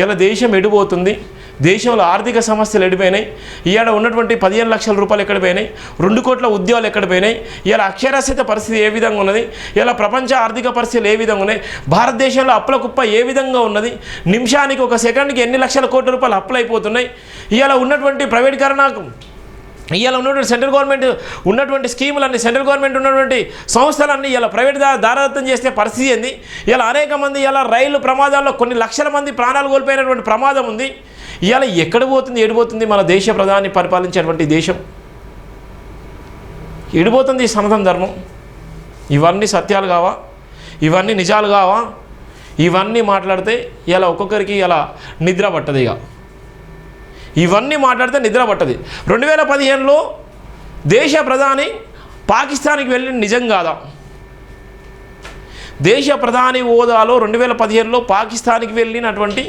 ఇలా దేశం ఎడిపోతుంది, దేశంలో ఆర్థిక సమస్యలు ఎడిపోయినాయి, ఇవాళ ఉన్నటువంటి 15 లక్షల రూపాయలు ఎక్కడ పోయినాయి, 2 కోట్ల ఉద్యోగాలు ఎక్కడ పోయినాయి, ఇలా అక్షరాస్యత పరిస్థితి ఏ విధంగా ఉన్నది, ఇలా ప్రపంచ ఆర్థిక పరిస్థితులు ఏ విధంగా ఉన్నాయి, భారతదేశంలో అప్పుల కుప్ప ఏ విధంగా ఉన్నది, నిమిషానికి ఒక సెకండ్కి ఎన్ని లక్షల కోట్ల రూపాయలు అప్పులు అయిపోతున్నాయి, ఇవాళ ఉన్నటువంటి ప్రైవేటీకరణ, ఇవాళ ఉన్నటువంటి సెంట్రల్ గవర్నమెంట్ ఉన్నటువంటి స్కీములన్నీ, సెంట్రల్ గవర్నమెంట్ ఉన్నటువంటి సంస్థలన్నీ ఇలా ప్రైవేట్ దారదత్తం చేసే పరిస్థితి ఏంది, ఇలా అనేక మంది ఇలా రైలు ప్రమాదాల్లో కొన్ని లక్షల మంది ప్రాణాలు కోల్పోయినటువంటి ప్రమాదం ఉంది. ఇవాళ ఎక్కడ పోతుంది, ఎడిపోతుంది మన దేశ ప్రధాని పరిపాలించేటువంటి దేశం, ఎడిపోతుంది ఈ సనాతన ధర్మం. ఇవన్నీ సత్యాలు కావా, ఇవన్నీ నిజాలు కావా, ఇవన్నీ మాట్లాడితే ఇలా ఒక్కొక్కరికి ఇలా నిద్ర పట్టదు. ఇవన్నీ మాట్లాడితే నిద్ర పట్టది. 2015లో దేశ ప్రధాని పాకిస్తాన్కి వెళ్ళి నిజం కాదా? దేశ ప్రధాని హోదాలో 2015లో పాకిస్తాన్కి వెళ్ళినటువంటి